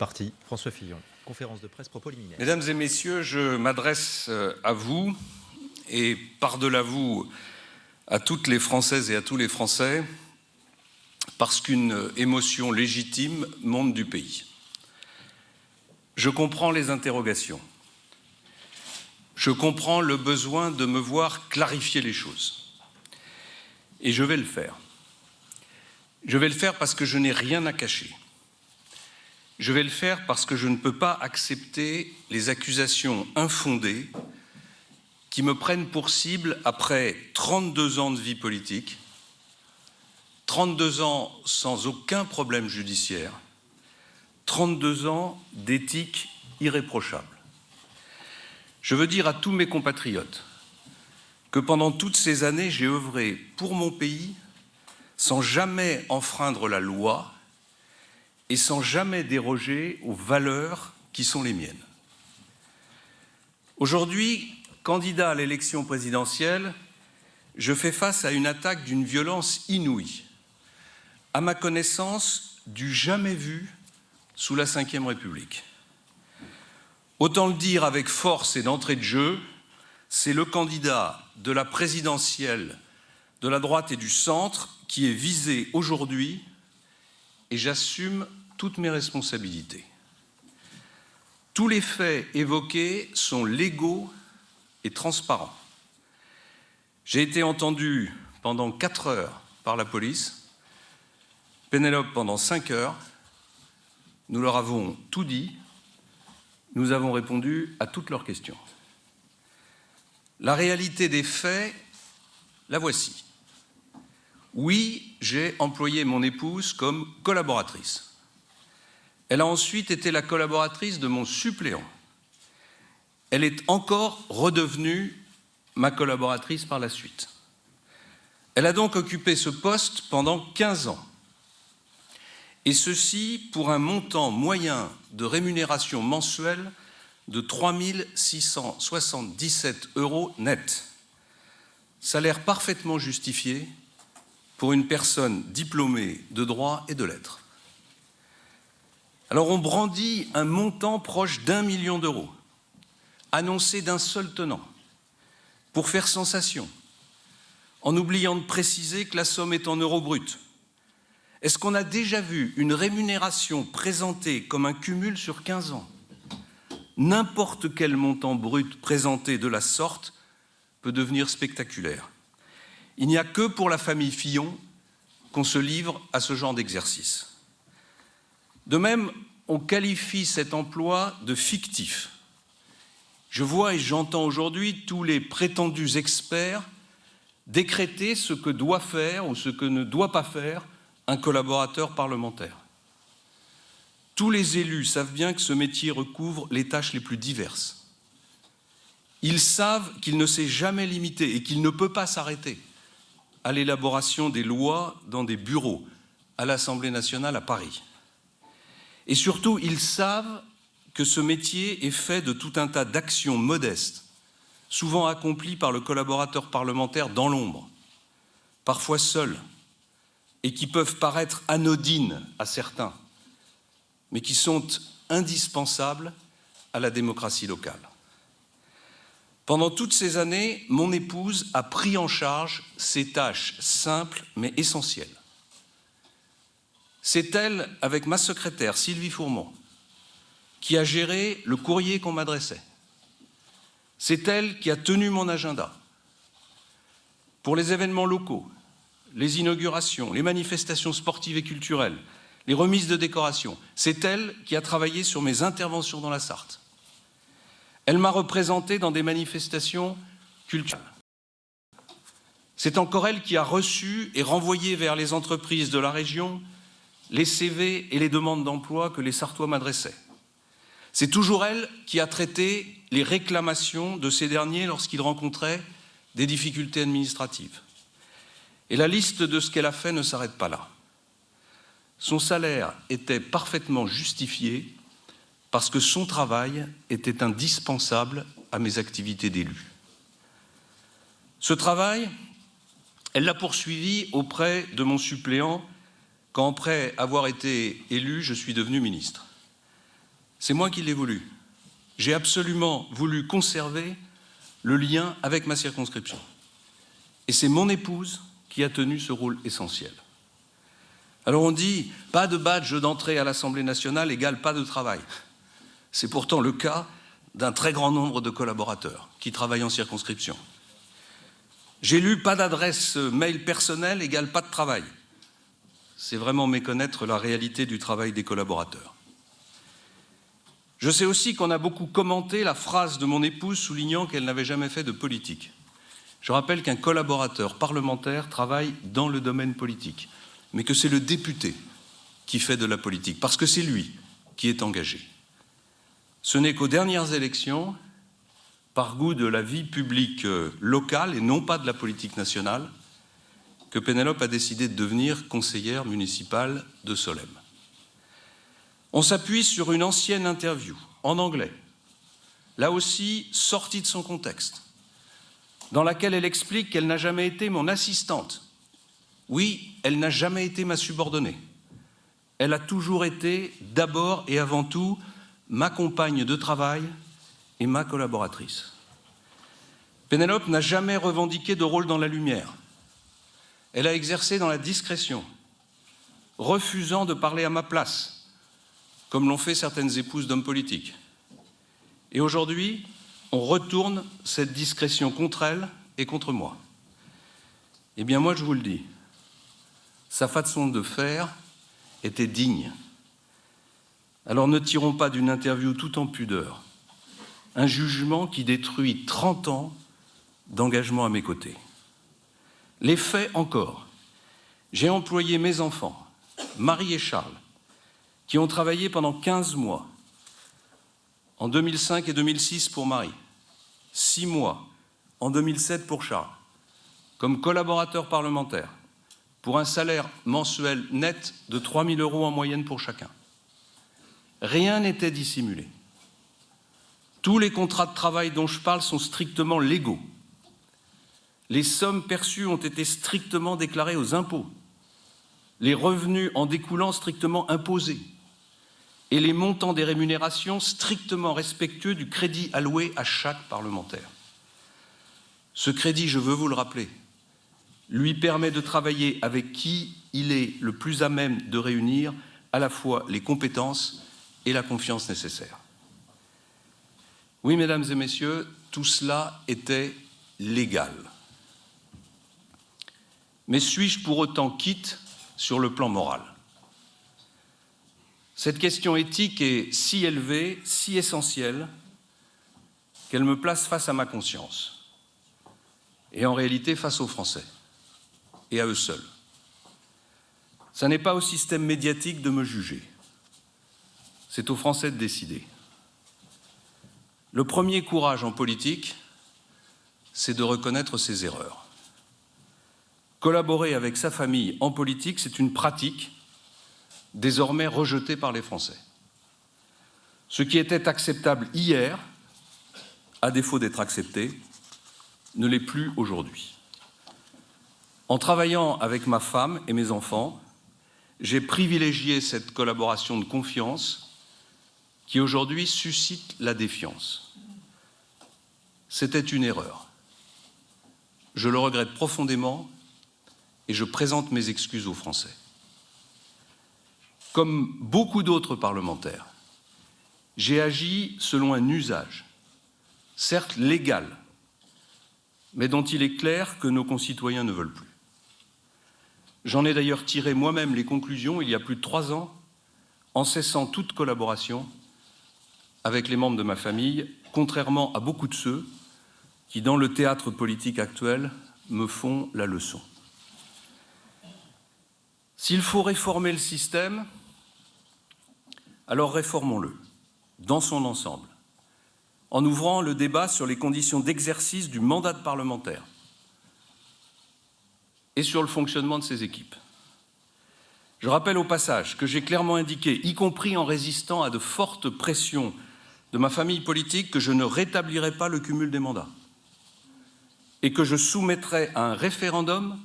parti. François Fillon, conférence de presse, propos liminaires. Mesdames et messieurs, je m'adresse à vous et par-delà vous à toutes les Françaises et à tous les Français parce qu'une émotion légitime monte du pays. Je comprends les interrogations. Je comprends le besoin de me voir clarifier les choses. Et je vais le faire. Je vais le faire parce que je n'ai rien à cacher. Je vais le faire parce que je ne peux pas accepter les accusations infondées qui me prennent pour cible après 32 ans de vie politique, 32 ans sans aucun problème judiciaire, 32 ans d'éthique irréprochable. Je veux dire à tous mes compatriotes que pendant toutes ces années, j'ai œuvré pour mon pays sans jamais enfreindre la loi et sans jamais déroger aux valeurs qui sont les miennes. Aujourd'hui, candidat à l'élection présidentielle, je fais face à une attaque d'une violence inouïe, à ma connaissance, du jamais vu sous la Ve République. Autant le dire avec force et d'entrée de jeu, c'est le candidat de la présidentielle de la droite et du centre qui est visé aujourd'hui et j'assume toutes mes responsabilités. Tous les faits évoqués sont légaux et transparents. J'ai été entendu pendant 4 heures par la police, Pénélope pendant 5 heures. Nous leur avons tout dit, nous avons répondu à toutes leurs questions. La réalité des faits, la voici. Oui, j'ai employé mon épouse comme collaboratrice. Elle a ensuite été la collaboratrice de mon suppléant. Elle est encore redevenue ma collaboratrice par la suite. Elle a donc occupé ce poste pendant 15 ans. Et ceci pour un montant moyen de rémunération mensuelle de 3 677 € net. Salaire parfaitement justifié pour une personne diplômée de droit et de lettres. Alors on brandit un montant proche d'1 million d'euros, annoncé d'un seul tenant, pour faire sensation, en oubliant de préciser que la somme est en euros bruts. Est-ce qu'on a déjà vu une rémunération présentée comme un cumul sur 15 ans? N'importe quel montant brut présenté de la sorte peut devenir spectaculaire. Il n'y a que pour la famille Fillon qu'on se livre à ce genre d'exercice. De même, on qualifie cet emploi de fictif. Je vois et j'entends aujourd'hui tous les prétendus experts décréter ce que doit faire ou ce que ne doit pas faire un collaborateur parlementaire. Tous les élus savent bien que ce métier recouvre les tâches les plus diverses. Ils savent qu'il ne s'est jamais limité et qu'il ne peut pas s'arrêter à l'élaboration des lois dans des bureaux à l'Assemblée nationale à Paris. Et surtout, ils savent que ce métier est fait de tout un tas d'actions modestes, souvent accomplies par le collaborateur parlementaire dans l'ombre, parfois seul, et qui peuvent paraître anodines à certains, mais qui sont indispensables à la démocratie locale. Pendant toutes ces années, mon épouse a pris en charge ces tâches simples mais essentielles. C'est elle, avec ma secrétaire Sylvie Fourmont, qui a géré le courrier qu'on m'adressait. C'est elle qui a tenu mon agenda pour les événements locaux, les inaugurations, les manifestations sportives et culturelles, les remises de décorations. C'est elle qui a travaillé sur mes interventions dans la Sarthe. Elle m'a représenté dans des manifestations culturelles. C'est encore elle qui a reçu et renvoyé vers les entreprises de la région les CV et les demandes d'emploi que les Sarthois m'adressaient. C'est toujours elle qui a traité les réclamations de ces derniers lorsqu'ils rencontraient des difficultés administratives. Et la liste de ce qu'elle a fait ne s'arrête pas là. Son salaire était parfaitement justifié parce que son travail était indispensable à mes activités d'élu. Ce travail, elle l'a poursuivi auprès de mon suppléant quand, après avoir été élu, je suis devenu ministre. C'est moi qui l'ai voulu. J'ai absolument voulu conserver le lien avec ma circonscription. Et c'est mon épouse qui a tenu ce rôle essentiel. Alors on dit, pas de badge d'entrée à l'Assemblée nationale égale pas de travail. C'est pourtant le cas d'un très grand nombre de collaborateurs qui travaillent en circonscription. J'ai lu, pas d'adresse mail personnelle égale pas de travail. C'est vraiment méconnaître la réalité du travail des collaborateurs. Je sais aussi qu'on a beaucoup commenté la phrase de mon épouse soulignant qu'elle n'avait jamais fait de politique. Je rappelle qu'un collaborateur parlementaire travaille dans le domaine politique, mais que c'est le député qui fait de la politique, parce que c'est lui qui est engagé. Ce n'est qu'aux dernières élections, par goût de la vie publique locale et non pas de la politique nationale, que Pénélope a décidé de devenir conseillère municipale de Solesmes. On s'appuie sur une ancienne interview en anglais, là aussi sortie de son contexte, dans laquelle elle explique qu'elle n'a jamais été mon assistante. Oui, elle n'a jamais été ma subordonnée. Elle a toujours été d'abord et avant tout ma compagne de travail et ma collaboratrice. Pénélope n'a jamais revendiqué de rôle dans la lumière. Elle a exercé dans la discrétion, refusant de parler à ma place, comme l'ont fait certaines épouses d'hommes politiques. Et aujourd'hui, on retourne cette discrétion contre elle et contre moi. Eh bien, moi, je vous le dis, sa façon de faire était digne. Alors ne tirons pas d'une interview tout en pudeur un jugement qui détruit 30 ans d'engagement à mes côtés. Les faits encore. J'ai employé mes enfants, Marie et Charles, qui ont travaillé pendant 15 mois, en 2005 et 2006 pour Marie, 6 mois en 2007 pour Charles, comme collaborateurs parlementaires, pour un salaire mensuel net de 3 000 € en moyenne pour chacun. Rien n'était dissimulé. Tous les contrats de travail dont je parle sont strictement légaux. Les sommes perçues ont été strictement déclarées aux impôts, les revenus en découlant strictement imposés, et les montants des rémunérations strictement respectueux du crédit alloué à chaque parlementaire. Ce crédit, je veux vous le rappeler, lui permet de travailler avec qui il est le plus à même de réunir à la fois les compétences et la confiance nécessaires. Oui, mesdames et messieurs, tout cela était légal. Mais suis-je pour autant quitte sur le plan moral? Cette question éthique est si élevée, si essentielle, qu'elle me place face à ma conscience, et en réalité face aux Français, et à eux seuls. Ça n'est pas au système médiatique de me juger, c'est aux Français de décider. Le premier courage en politique, c'est de reconnaître ses erreurs. Collaborer avec sa famille en politique, c'est une pratique désormais rejetée par les Français. Ce qui était acceptable hier, à défaut d'être accepté, ne l'est plus aujourd'hui. En travaillant avec ma femme et mes enfants, j'ai privilégié cette collaboration de confiance qui aujourd'hui suscite la défiance. C'était une erreur. Je le regrette profondément et je présente mes excuses aux Français. Comme beaucoup d'autres parlementaires, j'ai agi selon un usage, certes légal, mais dont il est clair que nos concitoyens ne veulent plus. J'en ai d'ailleurs tiré moi-même les conclusions il y a plus de 3 ans, en cessant toute collaboration avec les membres de ma famille, contrairement à beaucoup de ceux qui, dans le théâtre politique actuel, me font la leçon. S'il faut réformer le système, alors réformons-le, dans son ensemble, en ouvrant le débat sur les conditions d'exercice du mandat de parlementaire et sur le fonctionnement de ses équipes. Je rappelle au passage que j'ai clairement indiqué, y compris en résistant à de fortes pressions de ma famille politique, que je ne rétablirai pas le cumul des mandats et que je soumettrai à un référendum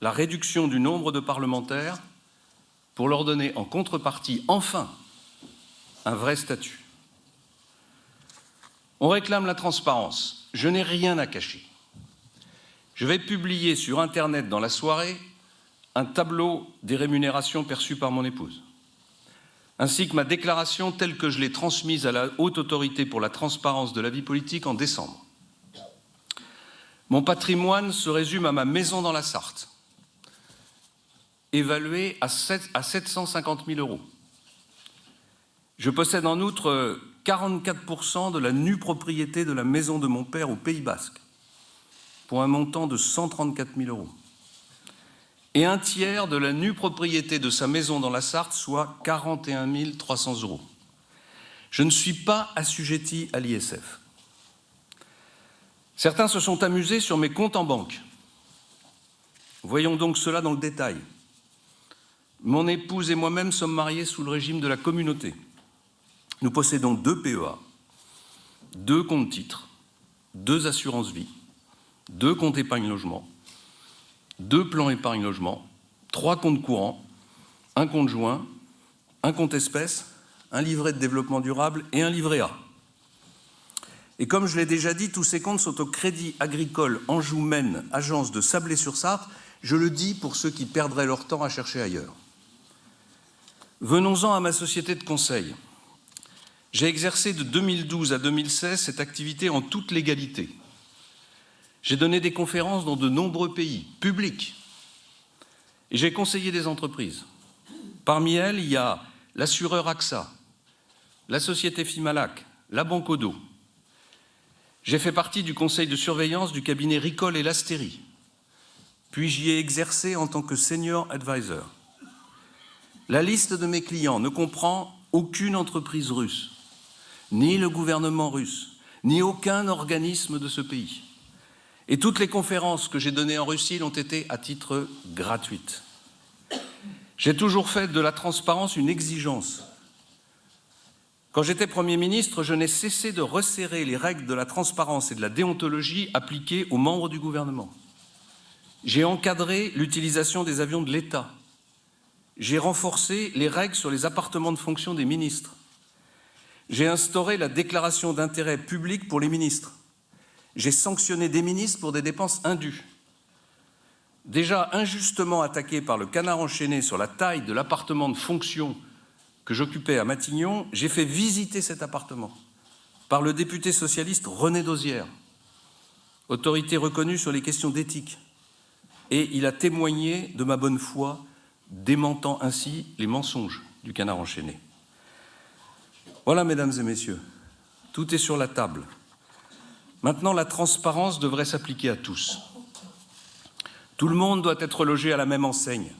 la réduction du nombre de parlementaires pour leur donner en contrepartie, enfin, un vrai statut. On réclame la transparence. Je n'ai rien à cacher. Je vais publier sur Internet dans la soirée un tableau des rémunérations perçues par mon épouse, ainsi que ma déclaration telle que je l'ai transmise à la Haute Autorité pour la transparence de la vie politique en décembre. Mon patrimoine se résume à ma maison dans la Sarthe, évaluée à 750 000 €. Je possède en outre 44% de la nue propriété de la maison de mon père au Pays Basque, pour un montant de 134 000 €, et un tiers de la nue propriété de sa maison dans la Sarthe, soit 41 300 €. Je ne suis pas assujetti à l'ISF. Certains se sont amusés sur mes comptes en banque. Voyons donc cela dans le détail. Mon épouse et moi-même sommes mariés sous le régime de la communauté. Nous possédons 2 PEA, 2 comptes titres, 2 assurances vie, 2 comptes épargne logement, 2 plans épargne logement, 3 comptes courants, un compte joint, un compte espèces, un livret de développement durable et un livret A. Et comme je l'ai déjà dit, tous ces comptes sont au Crédit Agricole Anjou-Maine, agence de Sablé-sur-Sarthe. Je le dis pour ceux qui perdraient leur temps à chercher ailleurs. Venons-en à ma société de conseil. J'ai exercé de 2012 à 2016 cette activité en toute légalité. J'ai donné des conférences dans de nombreux pays, publics, et j'ai conseillé des entreprises. Parmi elles, il y a l'assureur AXA, la société Fimalac, la Banque Odo. J'ai fait partie du conseil de surveillance du cabinet Ricol et Lasteri, puis j'y ai exercé en tant que senior advisor. La liste de mes clients ne comprend aucune entreprise russe, ni le gouvernement russe, ni aucun organisme de ce pays. Et toutes les conférences que j'ai données en Russie l'ont été à titre gratuit. J'ai toujours fait de la transparence une exigence. Quand j'étais Premier ministre, je n'ai cessé de resserrer les règles de la transparence et de la déontologie appliquées aux membres du gouvernement. J'ai encadré l'utilisation des avions de l'État. J'ai renforcé les règles sur les appartements de fonction des ministres. J'ai instauré la déclaration d'intérêt public pour les ministres. J'ai sanctionné des ministres pour des dépenses indues. Déjà injustement attaqué par le canard enchaîné sur la taille de l'appartement de fonction que j'occupais à Matignon, j'ai fait visiter cet appartement par le député socialiste René Dosière, autorité reconnue sur les questions d'éthique. Et il a témoigné de ma bonne foi, démentant ainsi les mensonges du canard enchaîné. Voilà, mesdames et messieurs, tout est sur la table. Maintenant, la transparence devrait s'appliquer à tous. Tout le monde doit être logé à la même enseigne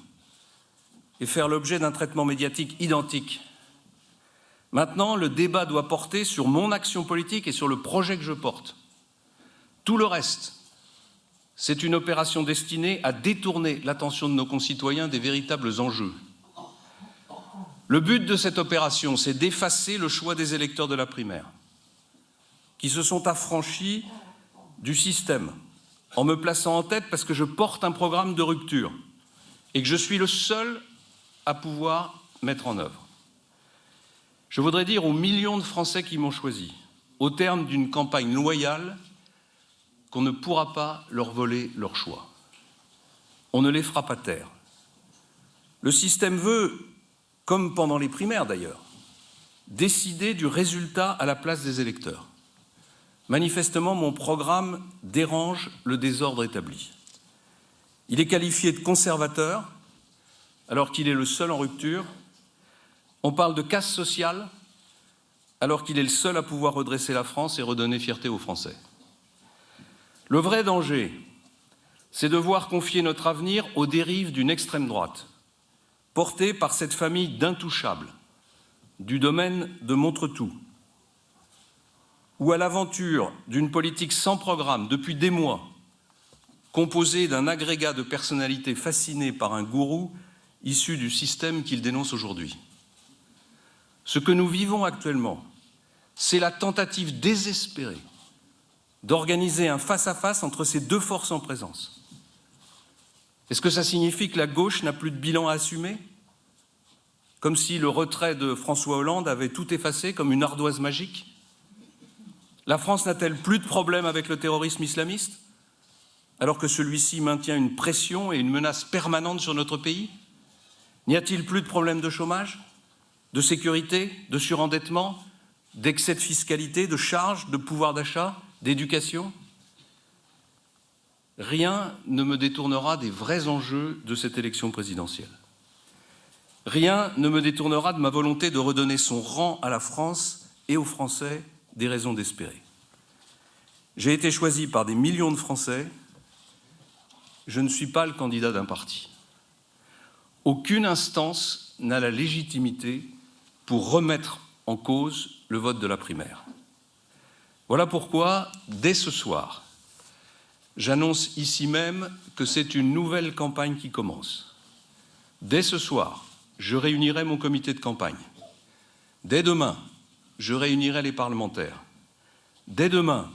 et faire l'objet d'un traitement médiatique identique. Maintenant, le débat doit porter sur mon action politique et sur le projet que je porte. Tout le reste, c'est une opération destinée à détourner l'attention de nos concitoyens des véritables enjeux. Le but de cette opération, c'est d'effacer le choix des électeurs de la primaire, qui se sont affranchis du système en me plaçant en tête parce que je porte un programme de rupture et que je suis le seul à pouvoir mettre en œuvre. Je voudrais dire aux millions de Français qui m'ont choisi, au terme d'une campagne loyale, qu'on ne pourra pas leur voler leur choix. On ne les fera pas taire. Le système veut, comme pendant les primaires d'ailleurs, décider du résultat à la place des électeurs. Manifestement, mon programme dérange le désordre établi. Il est qualifié de conservateur, alors qu'il est le seul en rupture. On parle de casse sociale, alors qu'il est le seul à pouvoir redresser la France et redonner fierté aux Français. Le vrai danger, c'est de voir confier notre avenir aux dérives d'une extrême droite, portée par cette famille d'intouchables, du domaine de Montretout, ou à l'aventure d'une politique sans programme depuis des mois, composée d'un agrégat de personnalités fascinées par un gourou issu du système qu'ils dénoncent aujourd'hui. Ce que nous vivons actuellement, c'est la tentative désespérée d'organiser un face-à-face entre ces deux forces en présence. Est-ce que ça signifie que la gauche n'a plus de bilan à assumer ? comme si le retrait de François Hollande avait tout effacé comme une ardoise magique. La France n'a-t-elle plus de problème avec le terrorisme islamiste, alors que celui-ci maintient une pression et une menace permanente sur notre pays? N'y a-t-il plus de problème de chômage, de sécurité, de surendettement, d'excès de fiscalité, de charges, de pouvoir d'achat, d'éducation? Rien ne me détournera des vrais enjeux de cette élection présidentielle. Rien ne me détournera de ma volonté de redonner son rang à la France et aux Français des raisons d'espérer. J'ai été choisi par des millions de Français. Je ne suis pas le candidat d'un parti. Aucune instance n'a la légitimité pour remettre en cause le vote de la primaire. Voilà pourquoi, dès ce soir, j'annonce ici même que c'est une nouvelle campagne qui commence. Dès ce soir, je réunirai mon comité de campagne. Dès demain, je réunirai les parlementaires. Dès demain,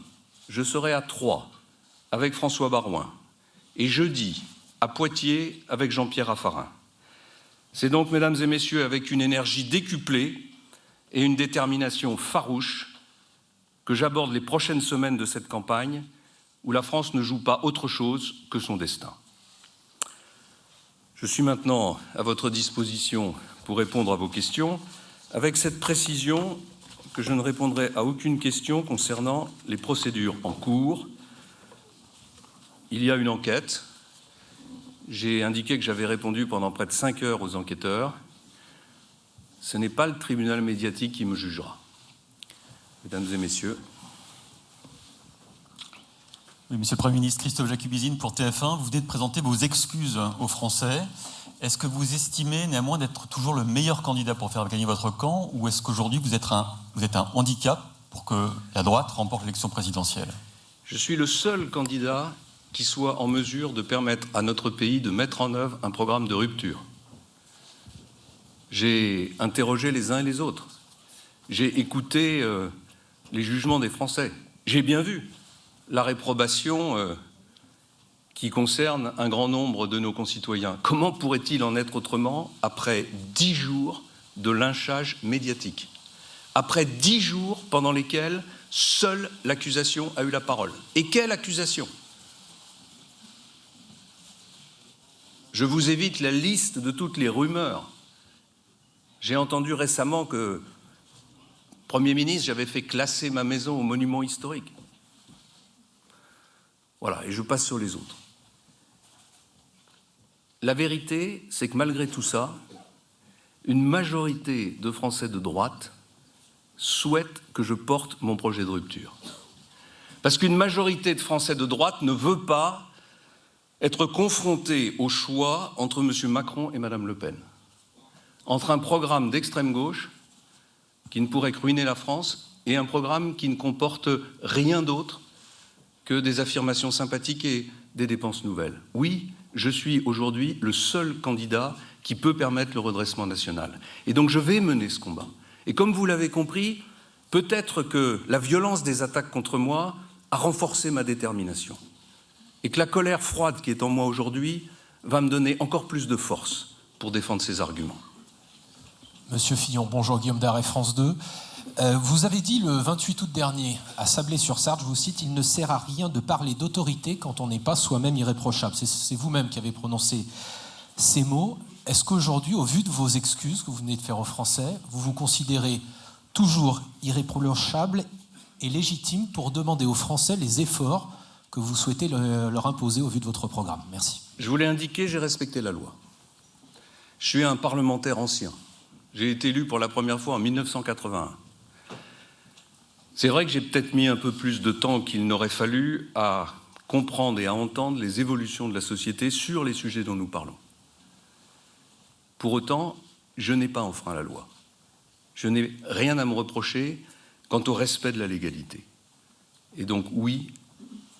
je serai à Troyes avec François Baroin et jeudi à Poitiers avec Jean-Pierre Raffarin. C'est donc, mesdames et messieurs, avec une énergie décuplée et une détermination farouche que j'aborde les prochaines semaines de cette campagne où la France ne joue pas autre chose que son destin. Je suis maintenant à votre disposition pour répondre à vos questions, avec cette précision que je ne répondrai à aucune question concernant les procédures en cours. Il y a une enquête. J'ai indiqué que j'avais répondu pendant près de 5 heures aux enquêteurs. Ce n'est pas le tribunal médiatique qui me jugera. Mesdames et messieurs. Oui, Monsieur le Premier ministre, Christophe Jacubizine pour TF1, vous venez de présenter vos excuses aux Français. Est-ce que vous estimez néanmoins d'être toujours le meilleur candidat pour faire gagner votre camp, ou est-ce qu'aujourd'hui vous êtes un handicap pour que la droite remporte l'élection présidentielle? Je suis le seul candidat qui soit en mesure de permettre à notre pays de mettre en œuvre un programme de rupture. J'ai interrogé les uns et les autres. J'ai écouté les jugements des Français. J'ai bien vu la réprobation qui concerne un grand nombre de nos concitoyens. Comment pourrait-il en être autrement après 10 jours de lynchage médiatique? Après 10 jours pendant lesquels seule l'accusation a eu la parole. Et quelle accusation? Je vous évite la liste de toutes les rumeurs. J'ai entendu récemment que, Premier ministre, j'avais fait classer ma maison au monument historique. Voilà, et je passe sur les autres. La vérité, c'est que malgré tout ça, une majorité de Français de droite souhaite que je porte mon projet de rupture. Parce qu'une majorité de Français de droite ne veut pas être confronté au choix entre M. Macron et Mme Le Pen, entre un programme d'extrême gauche qui ne pourrait que ruiner la France et un programme qui ne comporte rien d'autre que des affirmations sympathiques et des dépenses nouvelles. Oui, je suis aujourd'hui le seul candidat qui peut permettre le redressement national. Et donc je vais mener ce combat. Et comme vous l'avez compris, peut-être que la violence des attaques contre moi a renforcé ma détermination. Et que la colère froide qui est en moi aujourd'hui va me donner encore plus de force pour défendre ces arguments. Monsieur Fillon, bonjour, Guillaume Darret, France 2. Vous avez dit le 28 août dernier à Sablé-sur-Sarthe, je vous cite, « Il ne sert à rien de parler d'autorité quand on n'est pas soi-même irréprochable ». C'est vous-même qui avez prononcé ces mots. Est-ce qu'aujourd'hui, au vu de vos excuses que vous venez de faire aux Français, vous vous considérez toujours irréprochable et légitime pour demander aux Français les efforts que vous souhaitez leur imposer au vu de votre programme? Merci. Je vous l'ai indiqué, j'ai respecté la loi. Je suis un parlementaire ancien. J'ai été élu pour la première fois en 1981. C'est vrai que j'ai peut-être mis un peu plus de temps qu'il n'aurait fallu à comprendre et à entendre les évolutions de la société sur les sujets dont nous parlons. Pour autant, je n'ai pas enfreint la loi. Je n'ai rien à me reprocher quant au respect de la légalité. Et donc, oui,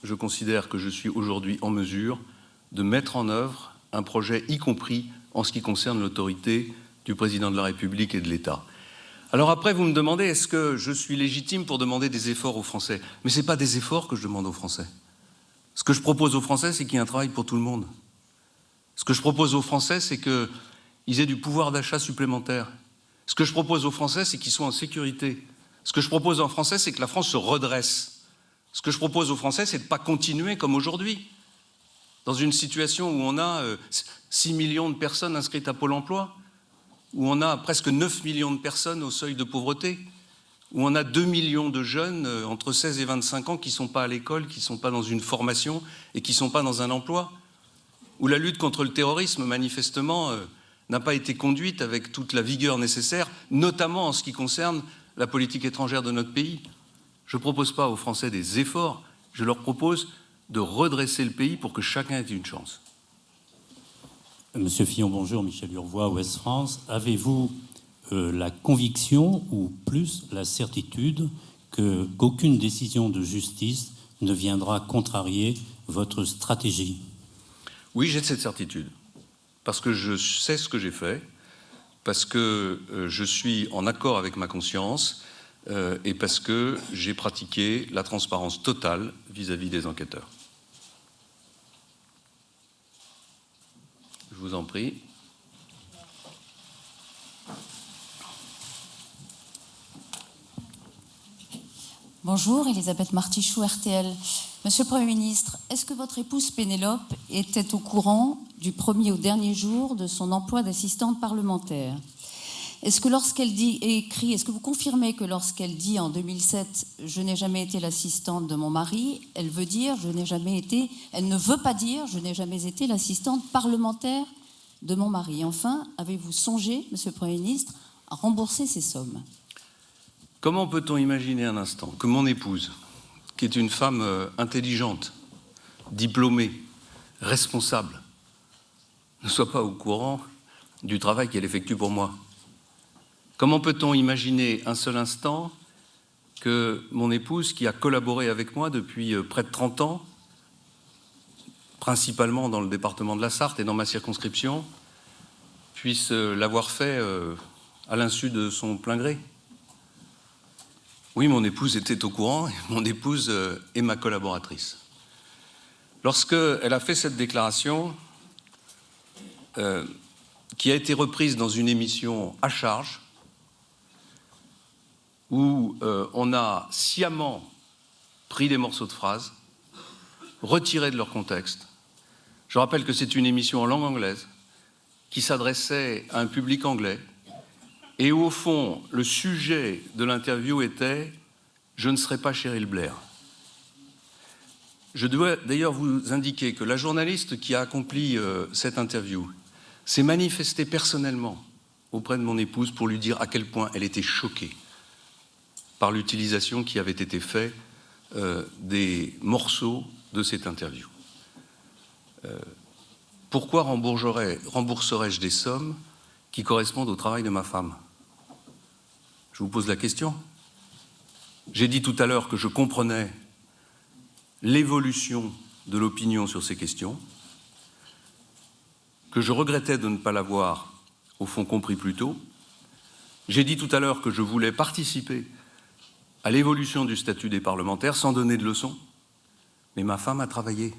je considère que je suis aujourd'hui en mesure de mettre en œuvre un projet, y compris en ce qui concerne l'autorité du président de la République et de l'État. Alors après, vous me demandez, est-ce que je suis légitime pour demander des efforts aux Français? Mais ce n'est pas des efforts que je demande aux Français. Ce que je propose aux Français, c'est qu'il y ait un travail pour tout le monde. Ce que je propose aux Français, c'est qu'ils aient du pouvoir d'achat supplémentaire, Ce que je propose aux Français, c'est qu'ils soient en sécurité. Ce que je propose aux Français, c'est que la France se redresse. Ce que je propose aux Français, c'est de ne pas continuer comme aujourd'hui, dans une situation où on a 6 millions de personnes inscrites à Pôle emploi, où on a presque 9 millions de personnes au seuil de pauvreté, où on a 2 millions de jeunes entre 16 et 25 ans qui ne sont pas à l'école, qui ne sont pas dans une formation et qui ne sont pas dans un emploi, où la lutte contre le terrorisme, manifestement, n'a pas été conduite avec toute la vigueur nécessaire, notamment en ce qui concerne la politique étrangère de notre pays. Je ne propose pas aux Français des efforts, je leur propose de redresser le pays pour que chacun ait une chance. Monsieur Fillon, bonjour. Michel Urvois, Ouest France. Avez-vous la conviction ou plus la certitude qu'aucune décision de justice ne viendra contrarier votre stratégie? Oui, j'ai cette certitude, parce que je sais ce que j'ai fait, parce que je suis en accord avec ma conscience et parce que j'ai pratiqué la transparence totale vis-à-vis des enquêteurs. Je vous en prie. Bonjour, Elisabeth Martichoux, RTL. Monsieur le Premier ministre, est-ce que votre épouse Pénélope était au courant du premier au dernier jour de son emploi d'assistante parlementaire? Est-ce que lorsqu'elle est-ce que vous confirmez que lorsqu'elle dit en 2007 « Je n'ai jamais été l'assistante de mon mari », elle veut dire « elle ne veut pas dire « Je n'ai jamais été l'assistante parlementaire de mon mari ». Enfin, avez-vous songé, Monsieur le Premier ministre, à rembourser ces sommes? Comment peut-on imaginer un instant que mon épouse, qui est une femme intelligente, diplômée, responsable, ne soit pas au courant du travail qu'elle effectue pour moi? Comment peut-on imaginer un seul instant que mon épouse, qui a collaboré avec moi depuis près de 30 ans, principalement dans le département de la Sarthe et dans ma circonscription, puisse l'avoir fait à l'insu de son plein gré? Oui, mon épouse était au courant, et mon épouse est ma collaboratrice. Lorsqu'elle a fait cette déclaration, qui a été reprise dans une émission à charge, où on a sciemment pris des morceaux de phrases, retirés de leur contexte. Je rappelle que c'est une émission en langue anglaise, qui s'adressait à un public anglais, et où, au fond, le sujet de l'interview était « Je ne serai pas Cheryl Blair ». Je dois d'ailleurs vous indiquer que la journaliste qui a accompli cette interview s'est manifestée personnellement auprès de mon épouse pour lui dire à quel point elle était choquée par l'utilisation qui avait été faite des morceaux de cette interview. Pourquoi rembourserais-je des sommes qui correspondent au travail de ma femme? Je vous pose la question. J'ai dit tout à l'heure que je comprenais l'évolution de l'opinion sur ces questions, que je regrettais de ne pas l'avoir, au fond, compris plus tôt. J'ai dit tout à l'heure que je voulais participer à l'évolution du statut des parlementaires sans donner de leçons. Mais ma femme a travaillé.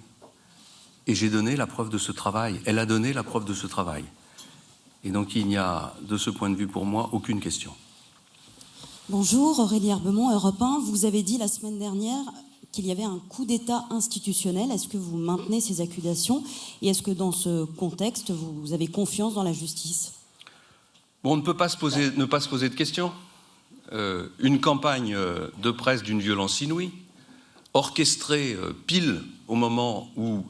Et j'ai donné la preuve de ce travail. Elle a donné la preuve de ce travail. Et donc il n'y a, de ce point de vue pour moi, aucune question. Bonjour, Aurélie Herbemont, Europe 1. Vous avez dit la semaine dernière qu'il y avait un coup d'État institutionnel. Est-ce que vous maintenez ces accusations? Et est-ce que dans ce contexte, vous avez confiance dans la justice? Bon, on ne peut pas ne pas se poser de questions. Une campagne de presse d'une violence inouïe, orchestrée pile au moment où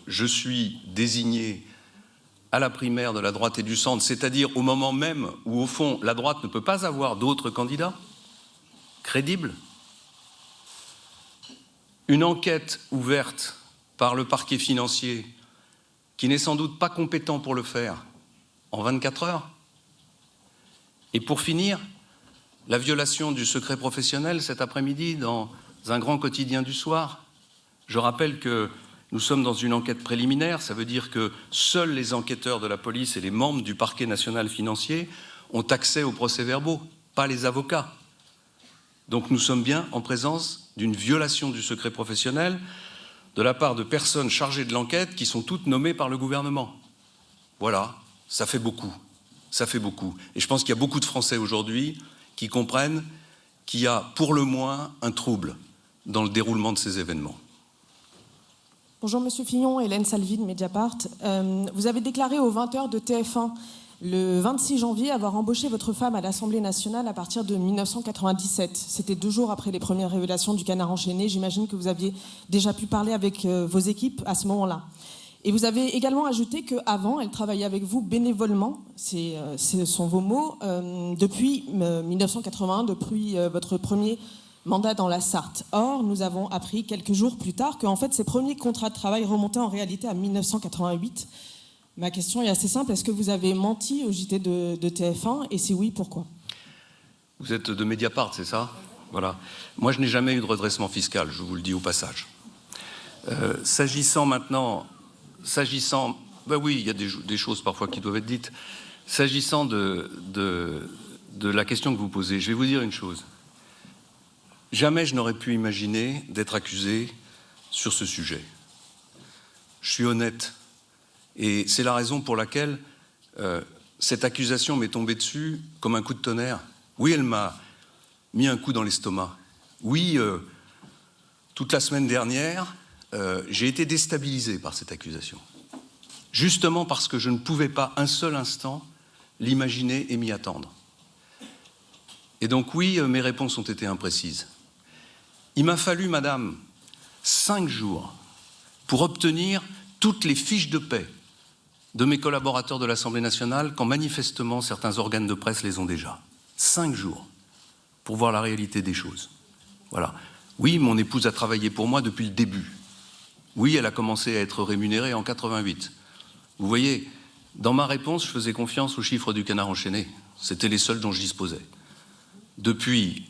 je suis désigné à la primaire de la droite et du centre, c'est-à-dire au moment même où, au fond, la droite ne peut pas avoir d'autres candidats crédibles. Une enquête ouverte par le parquet financier, qui n'est sans doute pas compétent pour le faire, en 24 heures. Et pour finir, la violation du secret professionnel cet après-midi dans un grand quotidien du soir. Je rappelle que nous sommes dans une enquête préliminaire, ça veut dire que seuls les enquêteurs de la police et les membres du parquet national financier ont accès aux procès-verbaux, pas les avocats. Donc nous sommes bien en présence d'une violation du secret professionnel de la part de personnes chargées de l'enquête qui sont toutes nommées par le gouvernement. Voilà, ça fait beaucoup. ça fait beaucoup. Et je pense qu'il y a beaucoup de Français aujourd'hui qui comprennent qu'il y a pour le moins un trouble dans le déroulement de ces événements. Bonjour Monsieur Fillon, Hélène Salvi de Mediapart. Vous avez déclaré aux 20h de TF1 le 26 janvier avoir embauché votre femme à l'Assemblée nationale à partir de 1997. C'était 2 jours après les premières révélations du Canard enchaîné. J'imagine que vous aviez déjà pu parler avec vos équipes à ce moment-là. Et vous avez également ajouté qu'avant, elle travaillait avec vous bénévolement, ce sont vos mots, depuis 1981, depuis votre premier mandat dans la Sarthe. Or, nous avons appris quelques jours plus tard qu'en fait, ces premiers contrats de travail remontaient en réalité à 1988. Ma question est assez simple. Est-ce que vous avez menti au JT de TF1 et si oui, pourquoi? Vous êtes de Mediapart, c'est ça? Voilà. Moi, je n'ai jamais eu de redressement fiscal, je vous le dis au passage. S'agissant, ben oui, il y a des choses parfois qui doivent être dites. S'agissant de la question que vous posez, je vais vous dire une chose. Jamais je n'aurais pu imaginer d'être accusé sur ce sujet. Je suis honnête. Et c'est la raison pour laquelle cette accusation m'est tombée dessus comme un coup de tonnerre. Oui, elle m'a mis un coup dans l'estomac. Oui, toute la semaine dernière, j'ai été déstabilisé par cette accusation. Justement parce que je ne pouvais pas un seul instant l'imaginer et m'y attendre. Et donc oui, mes réponses ont été imprécises. Il m'a fallu, madame, 5 jours pour obtenir toutes les fiches de paie de mes collaborateurs de l'Assemblée nationale, quand manifestement certains organes de presse les ont déjà. 5 jours pour voir la réalité des choses. Voilà. Oui, mon épouse a travaillé pour moi depuis le début. Oui, elle a commencé à être rémunérée en 88. Vous voyez, dans ma réponse, je faisais confiance aux chiffres du Canard enchaîné. C'était les seuls dont je disposais. Depuis,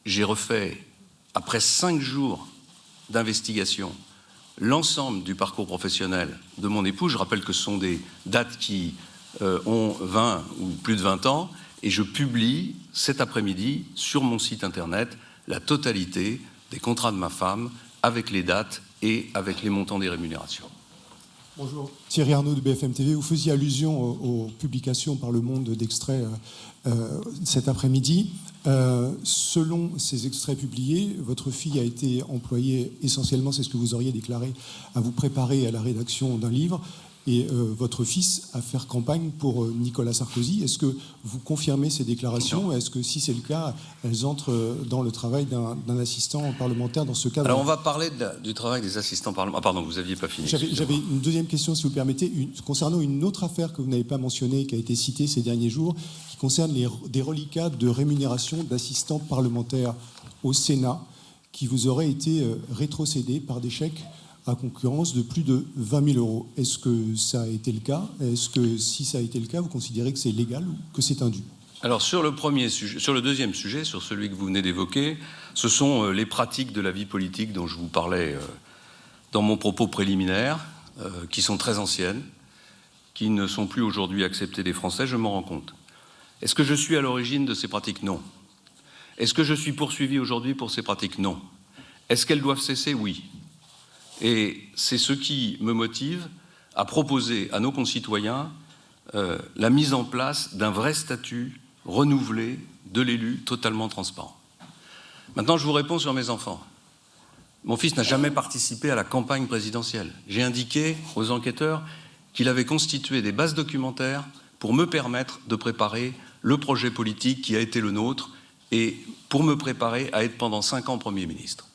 j'ai refait, après 5 jours d'investigation, l'ensemble du parcours professionnel de mon époux. Je rappelle que ce sont des dates qui ont 20 ou plus de 20 ans, et je publie cet après-midi sur mon site internet la totalité des contrats de ma femme avec les dates et avec les montants des rémunérations. Bonjour, Thierry Arnaud de BFM TV. Vous faisiez allusion aux publications par Le Monde d'extraits cet après-midi. Selon ces extraits publiés, votre fille a été employée essentiellement, c'est ce que vous auriez déclaré, à vous préparer à la rédaction d'un livre, et votre fils à faire campagne pour Nicolas Sarkozy. Est-ce que vous confirmez ces déclarations? Est-ce que si c'est le cas, elles entrent dans le travail d'un assistant parlementaire dans ce cadre? Alors on va parler du travail des assistants parlementaires. Ah pardon, vous n'aviez pas fini. J'avais une deuxième question, si vous le permettez, concernant une autre affaire que vous n'avez pas mentionnée, qui a été citée ces derniers jours, qui concerne des reliquats de rémunération d'assistants parlementaires au Sénat, qui vous auraient été rétrocédés par des chèques à concurrence de plus de 20 000 euros. Est-ce que ça a été le cas? Est-ce que si ça a été le cas, vous considérez que c'est légal ou que c'est indu? Alors sur le deuxième sujet, sur celui que vous venez d'évoquer, ce sont les pratiques de la vie politique dont je vous parlais dans mon propos préliminaire, qui sont très anciennes, qui ne sont plus aujourd'hui acceptées des Français, je m'en rends compte. Est-ce que je suis à l'origine de ces pratiques? Non. Est-ce que je suis poursuivi aujourd'hui pour ces pratiques? Non. Est-ce qu'elles doivent cesser? Oui. Et c'est ce qui me motive à proposer à nos concitoyens la mise en place d'un vrai statut renouvelé de l'élu totalement transparent. Maintenant, je vous réponds sur mes enfants. Mon fils n'a jamais participé à la campagne présidentielle. J'ai indiqué aux enquêteurs qu'il avait constitué des bases documentaires pour me permettre de préparer le projet politique qui a été le nôtre et pour me préparer à être pendant 5 ans Premier ministre,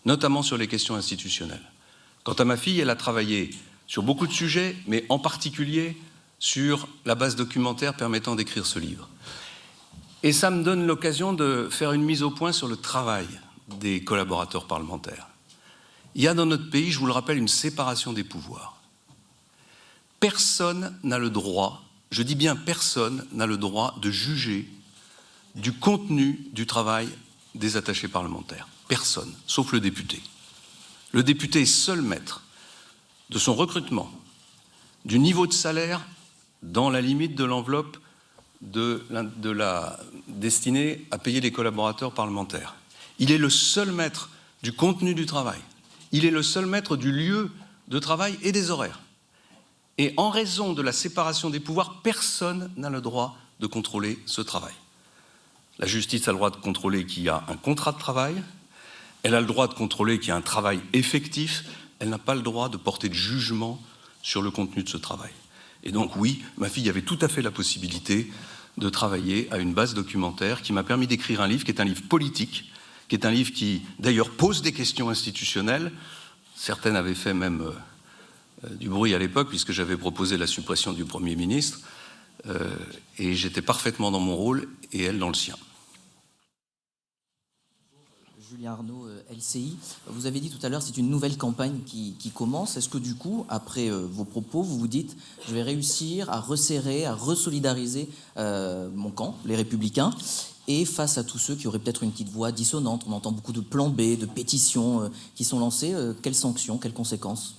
notamment sur les questions institutionnelles. Quant à ma fille, elle a travaillé sur beaucoup de sujets, mais en particulier sur la base documentaire permettant d'écrire ce livre. Et ça me donne l'occasion de faire une mise au point sur le travail des collaborateurs parlementaires. Il y a dans notre pays, je vous le rappelle, une séparation des pouvoirs. Personne n'a le droit, je dis bien personne n'a le droit de juger du contenu du travail des attachés parlementaires. Personne, sauf le député. Le député est seul maître de son recrutement, du niveau de salaire dans la limite de l'enveloppe de la destinée à payer les collaborateurs parlementaires. Il est le seul maître du contenu du travail. Il est le seul maître du lieu de travail et des horaires. Et en raison de la séparation des pouvoirs, personne n'a le droit de contrôler ce travail. La justice a le droit de contrôler qui a un contrat de travail, elle a le droit de contrôler qui a un travail effectif, elle n'a pas le droit de porter de jugement sur le contenu de ce travail. Et donc oui, ma fille avait tout à fait la possibilité de travailler à une base documentaire qui m'a permis d'écrire un livre qui est un livre politique, qui est un livre qui d'ailleurs pose des questions institutionnelles. Certaines avaient fait même du bruit à l'époque puisque j'avais proposé la suppression du Premier ministre et j'étais parfaitement dans mon rôle et elle dans le sien. Julien Arnaud, LCI. Vous avez dit tout à l'heure c'est une nouvelle campagne qui commence. Est-ce que du coup, après vos propos, vous vous dites je vais réussir à resserrer, à resolidariser mon camp, les Républicains, et face à tous ceux qui auraient peut-être une petite voix dissonante, on entend beaucoup de plans B, de pétitions qui sont lancées, quelles sanctions, quelles conséquences?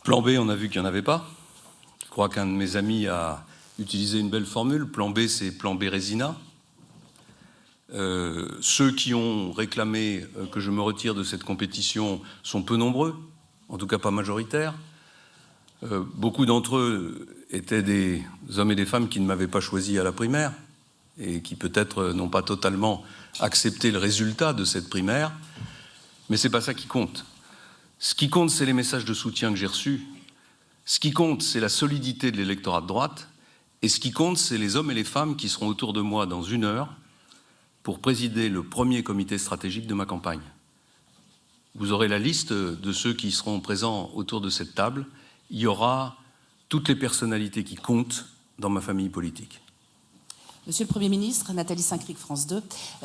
Plan B, on a vu qu'il n'y en avait pas. Je crois qu'un de mes amis a utilisé une belle formule. Plan B, c'est plan Bérésina. Ceux qui ont réclamé que je me retire de cette compétition sont peu nombreux, en tout cas pas majoritaires. Beaucoup d'entre eux étaient des hommes et des femmes qui ne m'avaient pas choisi à la primaire et qui peut-être n'ont pas totalement accepté le résultat de cette primaire. Mais c'est pas ça qui compte. Ce qui compte, c'est les messages de soutien que j'ai reçus. Ce qui compte, c'est la solidité de l'électorat de droite. Et ce qui compte, c'est les hommes et les femmes qui seront autour de moi dans 1 heure pour présider le premier comité stratégique de ma campagne. Vous aurez la liste de ceux qui seront présents autour de cette table. Il y aura toutes les personnalités qui comptent dans ma famille politique. Monsieur le Premier ministre, Nathalie Saint-Cric, France 2,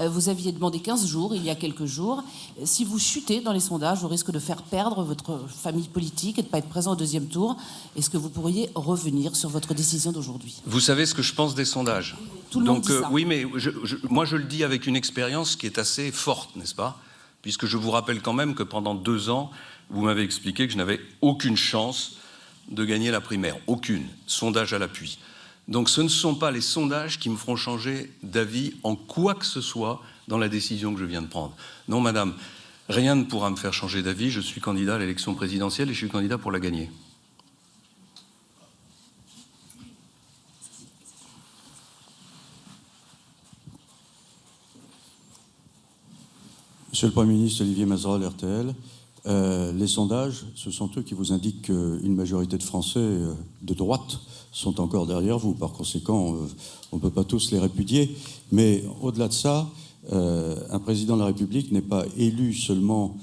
vous aviez demandé 15 jours, il y a quelques jours. Si vous chutez dans les sondages au risque de faire perdre votre famille politique et de ne pas être présent au 2e tour, est-ce que vous pourriez revenir sur votre décision d'aujourd'hui? Vous savez ce que je pense des sondages. Tout le monde dit ça. Oui, mais moi je le dis avec une expérience qui est assez forte, n'est-ce pas? Puisque je vous rappelle quand même que pendant 2 ans, vous m'avez expliqué que je n'avais aucune chance de gagner la primaire. Aucune. Sondage à l'appui. Donc ce ne sont pas les sondages qui me feront changer d'avis en quoi que ce soit dans la décision que je viens de prendre. Non, madame, rien ne pourra me faire changer d'avis. Je suis candidat à l'élection présidentielle et je suis candidat pour la gagner. Monsieur le Premier ministre, Olivier Mazerolle, RTL. Les sondages, ce sont eux qui vous indiquent qu'une majorité de Français de droite sont encore derrière vous. Par conséquent, on ne peut pas tous les répudier. Mais au-delà de ça, un président de la République n'est pas élu seulement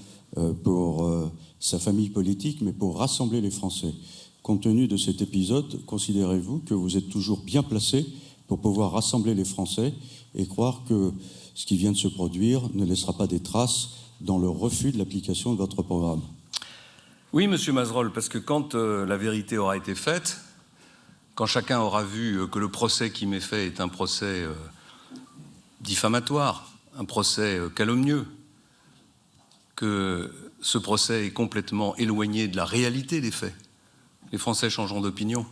pour sa famille politique, mais pour rassembler les Français. Compte tenu de cet épisode, considérez-vous que vous êtes toujours bien placé pour pouvoir rassembler les Français et croire que ce qui vient de se produire ne laissera pas des traces dans le refus de l'application de votre programme? Oui, monsieur Mazerolle, parce que quand la vérité aura été faite, quand chacun aura vu que le procès qui m'est fait est un procès diffamatoire, un procès calomnieux, que ce procès est complètement éloigné de la réalité des faits, les Français changeront d'opinion.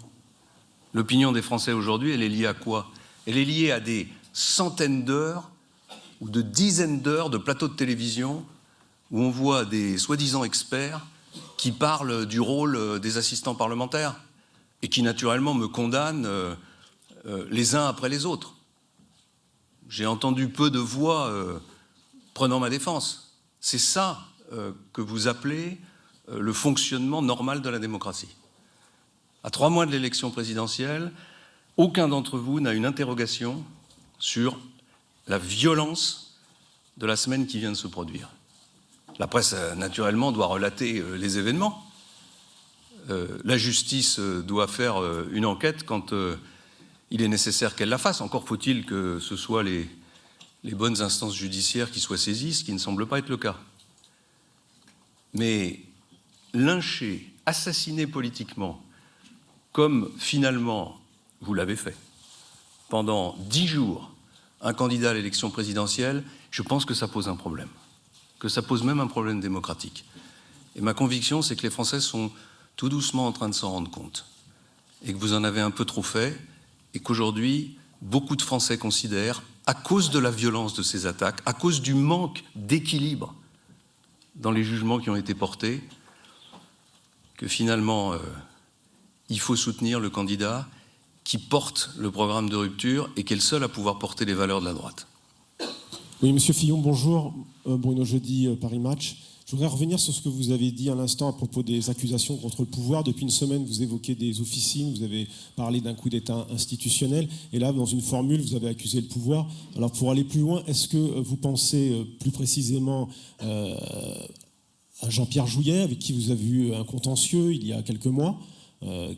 L'opinion des Français aujourd'hui, elle est liée à quoi? Elle est liée à des centaines d'heures ou de dizaines d'heures de plateaux de télévision où on voit des soi-disant experts qui parlent du rôle des assistants parlementaires et qui naturellement me condamnent les uns après les autres. J'ai entendu peu de voix prenant ma défense. C'est ça que vous appelez le fonctionnement normal de la démocratie. À 3 mois de l'élection présidentielle, aucun d'entre vous n'a une interrogation sur la violence de la semaine qui vient de se produire. La presse, naturellement, doit relater les événements. La justice doit faire une enquête quand il est nécessaire qu'elle la fasse. Encore faut-il que ce soit les bonnes instances judiciaires qui soient saisies, ce qui ne semble pas être le cas. Mais lyncher, assassiner politiquement, comme finalement vous l'avez fait, pendant 10 jours, un candidat à l'élection présidentielle, je pense que ça pose un problème. Que ça pose même un problème démocratique. Et ma conviction, c'est que les Français sont tout doucement en train de s'en rendre compte. Et que vous en avez un peu trop fait, et qu'aujourd'hui, beaucoup de Français considèrent, à cause de la violence de ces attaques, à cause du manque d'équilibre dans les jugements qui ont été portés, que finalement, il faut soutenir le candidat qui porte le programme de rupture et qui est le seul à pouvoir porter les valeurs de la droite. Oui, Monsieur Fillon, bonjour. Bruno Jeudi, Paris Match. Je voudrais revenir sur ce que vous avez dit à l'instant à propos des accusations contre le pouvoir. Depuis une semaine, vous évoquez des officines, vous avez parlé d'un coup d'État institutionnel, et là, dans une formule, vous avez accusé le pouvoir. Alors, pour aller plus loin, est-ce que vous pensez plus précisément à Jean-Pierre Jouyet, avec qui vous avez eu un contentieux il y a quelques mois,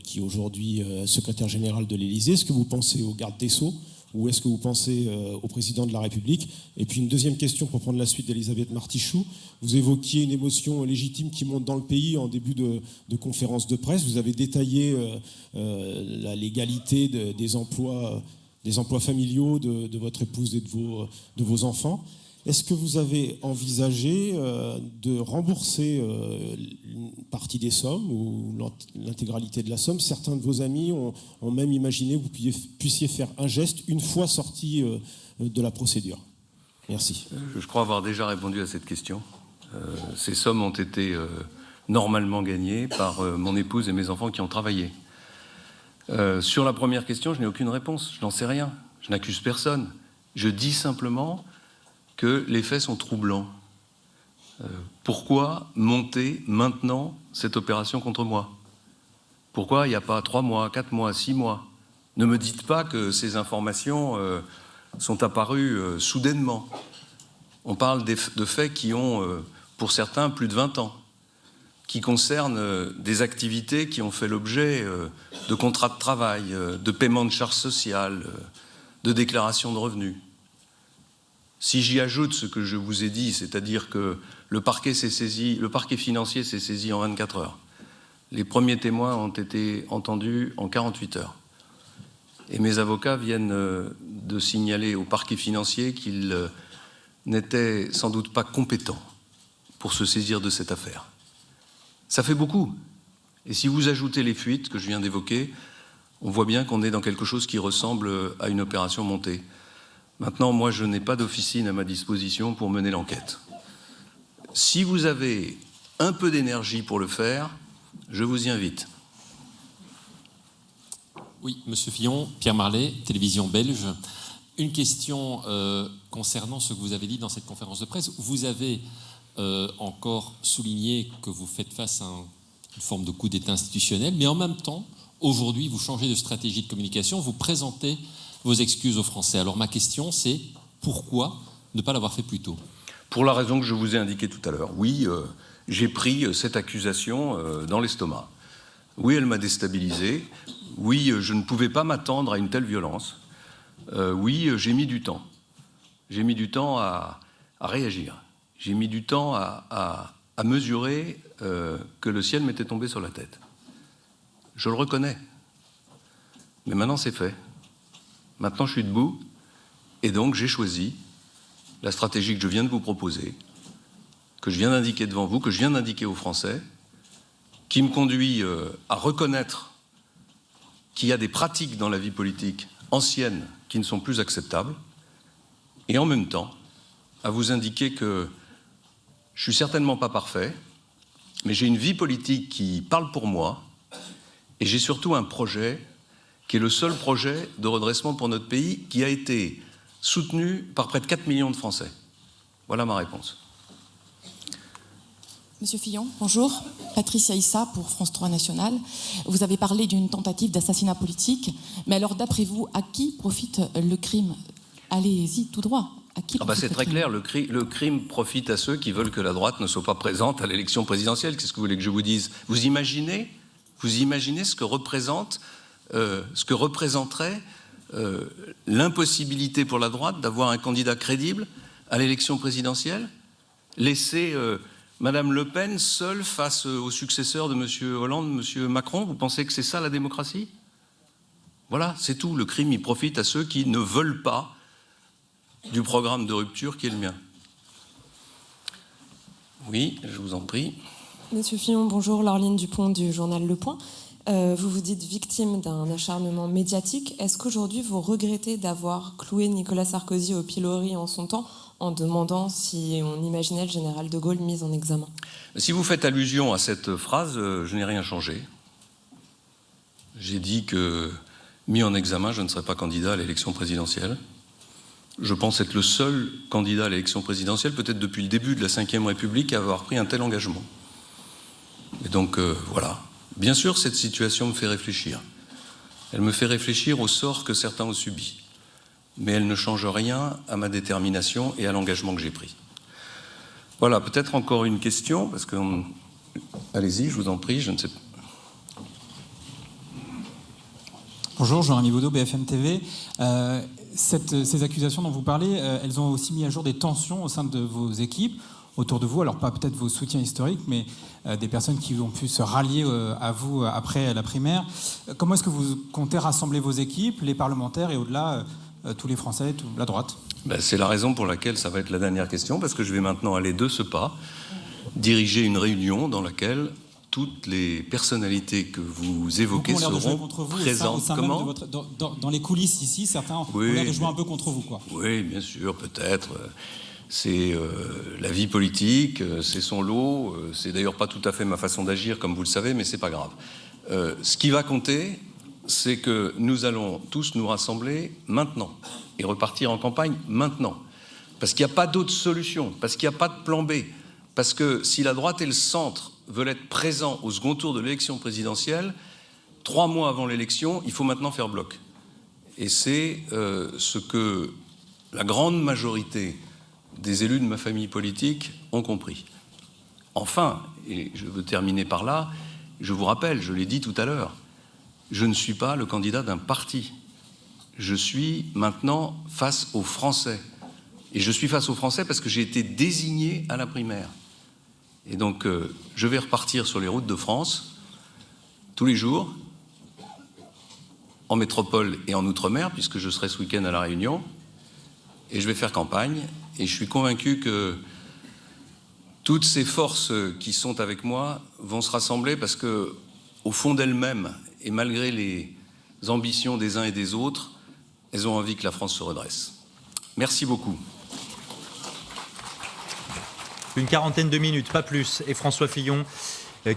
qui est aujourd'hui secrétaire général de l'Élysée? Est-ce que vous pensez au garde des Sceaux, ou est-ce que vous pensez au président de la République? Et puis une deuxième question pour prendre la suite d'Elisabeth Martichoux. Vous évoquiez une émotion légitime qui monte dans le pays en début de conférence de presse. Vous avez détaillé la légalité des emplois familiaux de votre épouse et de vos enfants. Est-ce que vous avez envisagé de rembourser une partie des sommes ou l'intégralité de la somme? Certains de vos amis ont même imaginé que vous puissiez faire un geste une fois sorti de la procédure. Merci. Je crois avoir déjà répondu à cette question. Ces sommes ont été normalement gagnées par mon épouse et mes enfants qui ont travaillé. Sur la première question, je n'ai aucune réponse. Je n'en sais rien. Je n'accuse personne. Je dis simplement que les faits sont troublants. Pourquoi monter maintenant cette opération contre moi? Pourquoi il n'y a pas 3 mois, 4 mois, 6 mois? Ne me dites pas que ces informations sont apparues soudainement. On parle de faits qui ont, pour certains, plus de 20 ans, qui concernent des activités qui ont fait l'objet de contrats de travail, de paiement de charges sociales, de déclaration de revenus. Si j'y ajoute ce que je vous ai dit, c'est-à-dire que le parquet financier s'est saisi en 24 heures. Les premiers témoins ont été entendus en 48 heures. Et mes avocats viennent de signaler au parquet financier qu'ils n'étaient sans doute pas compétents pour se saisir de cette affaire. Ça fait beaucoup. Et si vous ajoutez les fuites que je viens d'évoquer, on voit bien qu'on est dans quelque chose qui ressemble à une opération montée. Maintenant, moi, je n'ai pas d'officine à ma disposition pour mener l'enquête. Si vous avez un peu d'énergie pour le faire, je vous y invite. Oui, Monsieur Fillon, Pierre Marlet, télévision belge. Une question concernant ce que vous avez dit dans cette conférence de presse. Vous avez encore souligné que vous faites face à une forme de coup d'État institutionnel, mais en même temps, aujourd'hui, vous changez de stratégie de communication, vous présentez vos excuses aux Français. Alors ma question, c'est pourquoi ne pas l'avoir fait plus tôt? Pour la raison que je vous ai indiquée tout à l'heure. Oui, j'ai pris cette accusation dans l'estomac. Oui, elle m'a déstabilisé. Oui, je ne pouvais pas m'attendre à une telle violence. Oui, j'ai mis du temps. J'ai mis du temps à réagir. J'ai mis du temps à mesurer que le ciel m'était tombé sur la tête. Je le reconnais. Mais maintenant, c'est fait. Maintenant, je suis debout, et donc j'ai choisi la stratégie que je viens de vous proposer, que je viens d'indiquer devant vous, que je viens d'indiquer aux Français, qui me conduit à reconnaître qu'il y a des pratiques dans la vie politique anciennes qui ne sont plus acceptables, et en même temps, à vous indiquer que je ne suis certainement pas parfait, mais j'ai une vie politique qui parle pour moi, et j'ai surtout un projet qui est le seul projet de redressement pour notre pays qui a été soutenu par près de 4 millions de Français. Voilà ma réponse. Monsieur Fillon, bonjour. Patricia Issa pour France 3 National. Vous avez parlé d'une tentative d'assassinat politique, mais alors d'après vous, à qui profite le crime? Allez-y, tout droit. À qui c'est très clair, le crime profite à ceux qui veulent que la droite ne soit pas présente à l'élection présidentielle. Qu'est-ce que vous voulez que je vous dise? Vous imaginez ce que représenterait l'impossibilité pour la droite d'avoir un candidat crédible à l'élection présidentielle? Laisser Madame Le Pen seule face au successeur de M. Hollande, M. Macron? Vous pensez que c'est ça la démocratie? Voilà, c'est tout. Le crime, il profite à ceux qui ne veulent pas du programme de rupture qui est le mien. Oui, je vous en prie. Monsieur Fillon, bonjour. Laureline Dupont du journal Le Point. Vous vous dites victime d'un acharnement médiatique. Est-ce qu'aujourd'hui, vous regrettez d'avoir cloué Nicolas Sarkozy au pilori en son temps en demandant si on imaginait le général de Gaulle mis en examen? Si vous faites allusion à cette phrase, je n'ai rien changé. J'ai dit que, mis en examen, je ne serais pas candidat à l'élection présidentielle. Je pense être le seul candidat à l'élection présidentielle, peut-être depuis le début de la Ve République, à avoir pris un tel engagement. Et donc, voilà. Bien sûr, cette situation me fait réfléchir. Elle me fait réfléchir au sort que certains ont subi. Mais elle ne change rien à ma détermination et à l'engagement que j'ai pris. Voilà, peut-être encore une question, parce que... Allez-y, je vous en prie, je ne sais pas. Bonjour, Jean-Rémy Baudot, BFM TV. Ces accusations dont vous parlez, elles ont aussi mis à jour des tensions au sein de vos équipes, autour de vous, alors pas peut-être vos soutiens historiques, mais des personnes qui ont pu se rallier à vous après la primaire. Comment est-ce que vous comptez rassembler vos équipes, les parlementaires et au-delà, tous les Français, la droite ? C'est la raison pour laquelle ça va être la dernière question, parce que je vais maintenant aller de ce pas, diriger une réunion dans laquelle toutes les personnalités que vous évoquez seront présentes. Comment dans les coulisses ici, certains ont l'air de jouer un peu contre vous, quoi. Oui, bien sûr, peut-être. C'est la vie politique, c'est son lot. C'est d'ailleurs pas tout à fait ma façon d'agir, comme vous le savez, mais c'est pas grave. Ce qui va compter, c'est que nous allons tous nous rassembler maintenant et repartir en campagne maintenant. Parce qu'il n'y a pas d'autre solution, parce qu'il n'y a pas de plan B. Parce que si la droite et le centre veulent être présents au second tour de l'élection présidentielle, 3 mois avant l'élection, il faut maintenant faire bloc. Et c'est ce que la grande majorité des élus de ma famille politique ont compris. Enfin, et je veux terminer par là, je vous rappelle, je l'ai dit tout à l'heure, je ne suis pas le candidat d'un parti. Je suis maintenant face aux Français. Et je suis face aux Français parce que j'ai été désigné à la primaire. Et donc, je vais repartir sur les routes de France tous les jours, en métropole et en outre-mer, puisque je serai ce week-end à La Réunion, et je vais faire campagne. Et je suis convaincu que toutes ces forces qui sont avec moi vont se rassembler parce que, au fond d'elles-mêmes, et malgré les ambitions des uns et des autres, elles ont envie que la France se redresse. Merci beaucoup. Une quarantaine de minutes, pas plus. Et François Fillon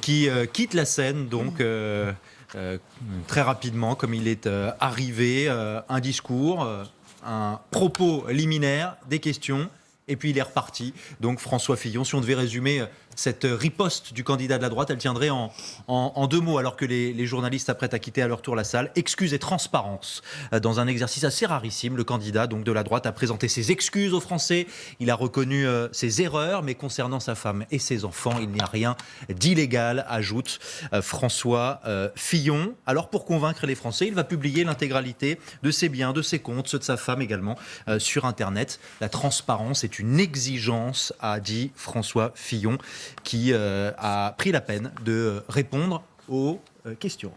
qui quitte la scène, donc très rapidement, comme il est arrivé, un discours, un propos liminaire, des questions, et puis il est reparti. Donc François Fillon, si on devait résumer cette riposte du candidat de la droite, elle tiendrait en 2 mots, alors que les journalistes s'apprêtent à quitter à leur tour la salle. Excuses et transparence. Dans un exercice assez rarissime, le candidat donc de la droite a présenté ses excuses aux Français. Il a reconnu ses erreurs, mais concernant sa femme et ses enfants, il n'y a rien d'illégal, ajoute François Fillon. Alors pour convaincre les Français, il va publier l'intégralité de ses biens, de ses comptes, ceux de sa femme également, sur Internet. La transparence est une exigence, a dit François Fillon, qui a pris la peine de répondre aux questions.